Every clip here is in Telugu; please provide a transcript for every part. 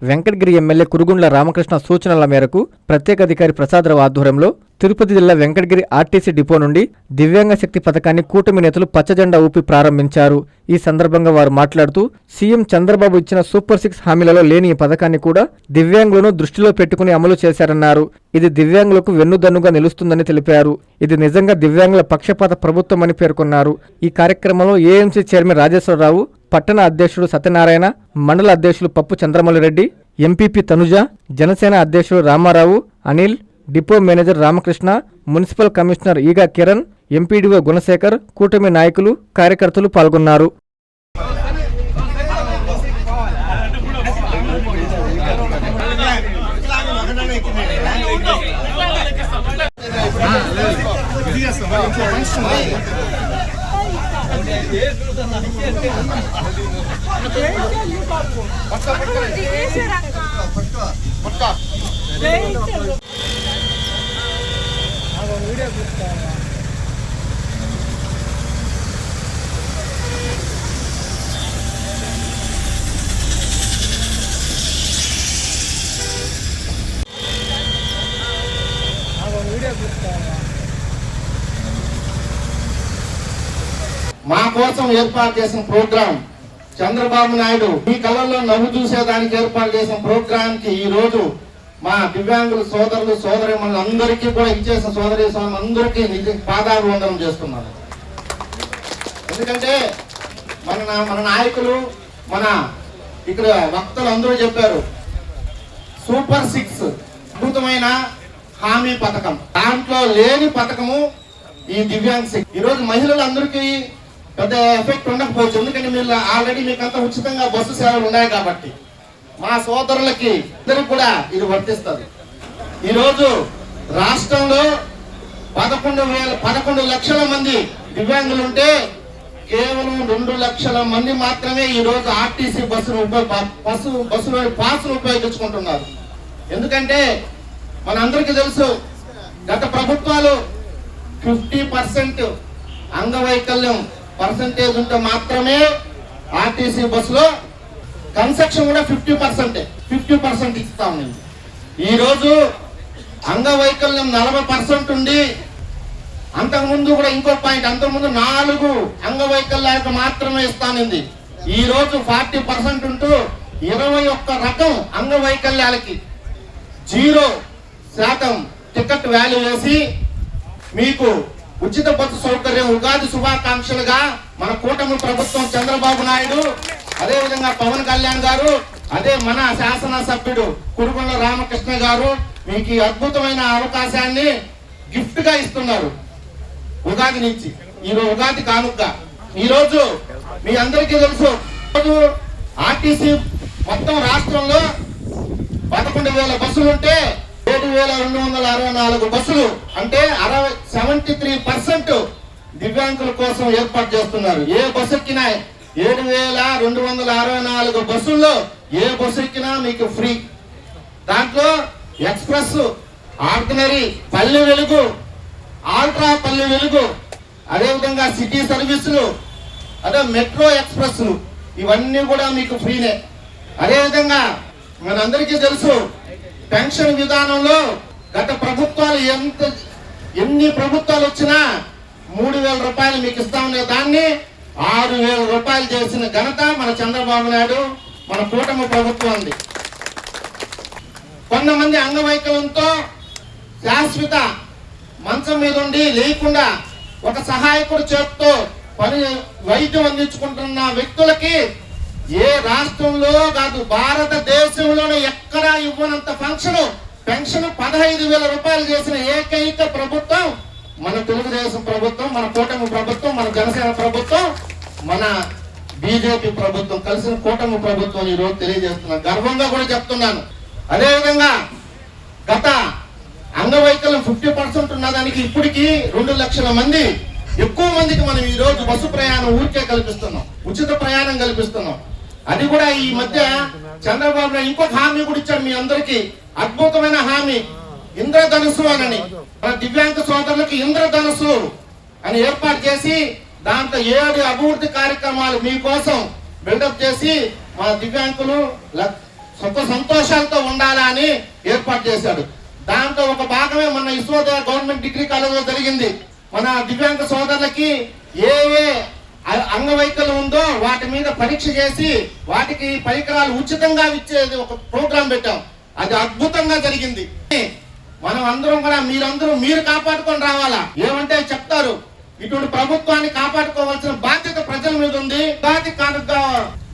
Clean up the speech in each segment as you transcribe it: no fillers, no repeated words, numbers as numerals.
వెంకటగిరి ఎమ్మెల్యే కురుగుండ్ల రామకృష్ణ సూచనల మేరకు ప్రత్యేక అధికారి ప్రసాదరావు ఆధ్వర్యంలో తిరుపతి జిల్లా వెంకటగిరి ఆర్టీసీ డిపో నుండి దివ్యాంగ శక్తి పథకాన్ని కూటమి నేతలు పచ్చజెండా ఊపి ప్రారంభించారు. ఈ సందర్భంగా వారు మాట్లాడుతూ సీఎం చంద్రబాబు ఇచ్చిన సూపర్ 6 హామీలలో లేని ఈ పథకాన్ని కూడా దివ్యాంగులను దృష్టిలో పెట్టుకుని అమలు చేశారన్నారు. ఇది దివ్యాంగులకు వెన్నుదన్నుగా నిలుస్తుందని తెలిపారు. ఇది నిజంగా దివ్యాంగుల పక్షపాత ప్రభుత్వమని పేర్కొన్నారు. ఈ కార్యక్రమంలో ఏఎంసీ చైర్మన్ రాజేశ్వరరావు, పట్టణ అధ్యక్షుడు సత్యనారాయణ, మండల అధ్యక్షులు పప్పు చంద్రమౌళిరెడ్డి, ఎంపీపీ తనుజ, జనసేన అధ్యక్షుడు Ramarao, Anil, depot manager Ramakrishna, municipal commissioner Eega Kiran, MPDO Gunasekhar, కూటమి నాయకులు, కార్యకర్తలు పాల్గొన్నారు. మా కోసం ఏర్పాటు చేసిన ప్రోగ్రాం చంద్రబాబు నాయుడు మీ కళ్ళల్లో నవ్వు చూసేదానికి ఏర్పాటు చేసిన ప్రోగ్రాం కి ఈ రోజు మా దివ్యాంగుల సోదరులు సోదరిమణులు అందరికీ కూడా ఇచ్చేసిన సోదరి స్వామి అందరికీ పాదాభివందనం చేస్తున్నాను. ఎందుకంటే మన నాయకులు మన ఇక్కడ వక్తలు అందరూ చెప్పారు, సూపర్ 6 అద్భుతమైన హామీ పథకం, దాంట్లో లేని పథకము ఈ దివ్యాంగ శక్తి. ఈరోజు మహిళలందరికీ పెద్ద ఎఫెక్ట్ ఉండకపోవచ్చు, ఎందుకంటే మీరు ఆల్రెడీ మీకంతా ఉచితంగా బస్సు సేవలు ఉన్నాయి కాబట్టి. మా సోదరులకి ఇద్దరు కూడా ఇది వర్తిస్తుంది. ఈరోజు రాష్ట్రంలో 11 లక్షల మంది దివ్యాంగులు ఉంటే కేవలం 2 లక్షల మంది మాత్రమే ఈ రోజు ఆర్టీసీ బస్సులోని పాస్ను ఉపయోగించుకుంటున్నారు. ఎందుకంటే మనందరికీ తెలుసు, గత ప్రభుత్వాలు 50% అంగవైకల్యం పర్సంటేజ్ ఉంటే మాత్రమే ఆర్టీసీ బస్సులో కన్స్ట్రక్షన్ కూడా 50% ఇస్తా ఉంది. ఈరోజు అంగవైకల్యం 40% ఉండి, అంతకుముందు కూడా ఇంకో పాయింట్, అంతకుముందు 4 అంగవైకల్యాలకు మాత్రమే ఇస్తానింది. ఈ రోజు 40% ఉంటూ 21 రకం అంగవైకల్యాలకి 0% టికెట్ వాల్యూ వేసి మీకు ఉచిత బస్సు సౌకర్యం ఉగాది శుభాకాంక్షలుగా మన కూటమి ప్రభుత్వం చంద్రబాబు నాయుడు, అదే విధంగా పవన్ కళ్యాణ్ గారు, అదే మన శాసనసభ్యుడు కురుగుండ్ల రామకృష్ణ గారు మీకు ఈ అద్భుతమైన అవకాశాన్ని గిఫ్ట్ గా ఇస్తున్నారు. ఉగాది నుంచి ఈరోజు ఉగాది కానుక. ఈరోజు మీ అందరికీ తెలుసు, ఆర్టీసీ మొత్తం రాష్ట్రంలో 11,000 బస్సులు ఉంటే 7,264 బస్సులు అంటే 73% దివ్యాంగుల కోసం ఏర్పాటు చేస్తున్నారు. ఏ బస్సు ఎక్కినా 7,264 బస్సుల్లో ఏ బస్సు ఎక్కినా మీకు ఫ్రీ. దాంట్లో express, ordinary, Palle Velugu, ultra Palle Velugu, అదేవిధంగా సిటీ సర్వీసులు, అదే మెట్రో ఎక్స్ప్రెస్లు, ఇవన్నీ కూడా మీకు ఫ్రీనే. అదేవిధంగా మనందరికీ తెలుసు, పెన్షన్ విధానంలో గత ప్రభుత్వాలు ఎన్ని ప్రభుత్వాలు వచ్చినా 3,000 రూపాయలు మీకు ఇస్తా ఉండే దాన్ని 6,000 రూపాయలు చేసిన ఘనత మన చంద్రబాబు నాయుడు, మన కూటమి ప్రభుత్వం ఉంది. కొంతమంది అంగవైకల్యంతో శాశ్వత మంచం మీద ఉండి లేకుండా ఒక సహాయకుడు చేతితో వైద్యం అందించుకుంటున్న వ్యక్తులకి ఏ రాష్ట్రంలో కాదు, భారతదేశంలోనే ఎక్కడా ఇవ్వనంత పెన్షన్ 15,000 రూపాయలు చేసిన ఏకైక ప్రభుత్వం మన తెలుగుదేశం ప్రభుత్వం, మన కూటమి ప్రభుత్వం, మన జనసేన ప్రభుత్వం, మన బీజేపీ ప్రభుత్వం కలిసిన కూటమి ప్రభుత్వం ఈ రోజు తెలియజేస్తున్నాను, గర్వంగా కూడా చెప్తున్నాను. అదేవిధంగా గత అంగవైకల్యం 50% ఉన్నదానికి ఇప్పటికీ 2 లక్షల మంది ఎక్కువ మందికి మనం ఈ రోజు బస్సు ప్రయాణం ఊరికే కల్పిస్తున్నాం, ఉచిత ప్రయాణం కల్పిస్తున్నాం. అది కూడా ఈ మధ్య చంద్రబాబు నాయుడు ఇంకొక హామీ కూడా ఇచ్చాడు మీ అందరికీ, అద్భుతమైన హామీ, ఇంద్రధనుసు అని. మన దివ్యాంగ సోదరులకు ఇంద్రధనుసు అని ఏర్పాటు చేసి దాంట్లో 7 అభివృద్ధి కార్యక్రమాలు మీకోసం బిల్డప్ చేసి మా దివ్యాంగులు సుఖ సంతోషాలతో ఉండాలా అని ఏర్పాటు చేశాడు. దాంట్లో ఒక భాగమే మన యశోద గవర్నమెంట్ డిగ్రీ కాలేజీలో జరిగింది. మన దివ్యాంగ సోదరులకి ఏ అంగవైకల్యం ఉందో వాటి మీద పరీక్ష చేసి వాటికి పరికరాలు ఉచితంగా ఇచ్చేది ఒక ప్రోగ్రాం పెట్టాం. అది అద్భుతంగా జరిగింది. మనం అందరం కూడా మీరు కాపాడుకొని రావాలా. ఏమంటే చెప్తారు, ఇటువంటి ప్రభుత్వాన్ని కాపాడుకోవాల్సిన బాధ్యత ప్రజల మీద ఉంది. ఉపాధి కానుక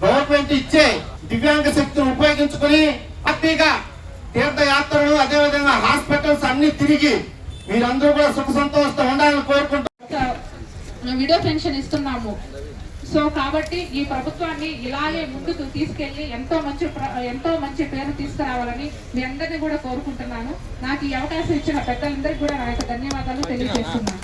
గవర్నమెంట్ ఇచ్చే దివ్యాంగ శక్తిని ఉపయోగించుకుని హ్యాపీగా తీర్థయాత్రలు అదేవిధంగా హాస్పిటల్స్ అన్ని తిరిగి మీరందరూ కూడా సుఖ సంతోషంతో ఉండాలని కోరుకుంటున్నాం. విడో పెన్షన్ ఇస్తున్నాము. సో కాబట్టి ఈ ప్రభుత్వాన్ని ఇలాగే ముందుకు తీసుకెళ్లి ఎంతో మంచి పేరు తీసుకురావాలని మీ అందరినీ కూడా కోరుకుంటున్నాను. నాకు ఈ అవకాశం ఇచ్చిన పెద్దలందరికీ కూడా నా యొక్క ధన్యవాదాలు తెలియజేస్తున్నాను.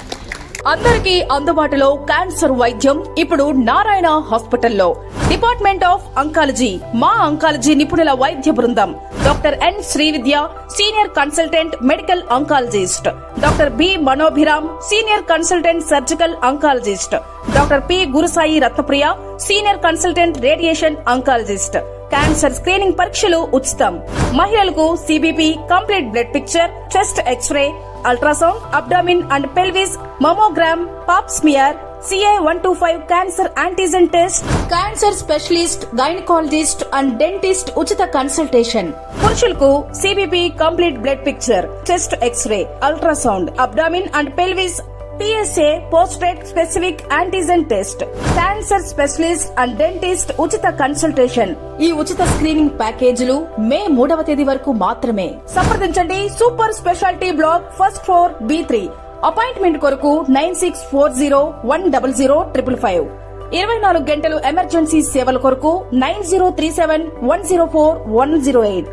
అందరికీ అందుబాటులో క్యాన్సర్ వైద్యం ఇప్పుడు నారాయణ హాస్పిటల్లో. డిపార్ట్మెంట్ ఆఫ్ అంకాలజీ, మా అంకాలజీ నిపుణుల వైద్య బృందం. Doctor N Srividya, senior consultant medical oncologist. Doctor B Manobhiram, senior consultant surgical oncologist. Doctor P Gurusai Ratnapriya, senior consultant radiation oncologist. Cancer screening పరీక్షలు ఉచితం. మహిళలకు CBP, complete blood picture, chest x-ray, ultrasound, abdomen and pelvis, mammogram, pap smear, CA-125 cancer antigen test, cancer specialist, gynaecologist and dentist ఉచిత కన్సల్టేషన్. పురుషులకు CBP, complete blood picture, chest x-ray, ultrasound, abdomen and pelvis, PSA పోస్ట్రేట్ specific antigen test, cancer specialist and dentist ఉచిత కన్సల్టేషన్. ఈ ఉచిత స్క్రీనింగ్ ప్యాకేజీలు మే 3వ తేదీ వరకు మాత్రమే. సంప్రదించండి super speciality block, first floor, B3. Appointment కొరకు 9640100555. 24 గంటలు ఎమర్జెన్సీ సేవల కొరకు 9037104108.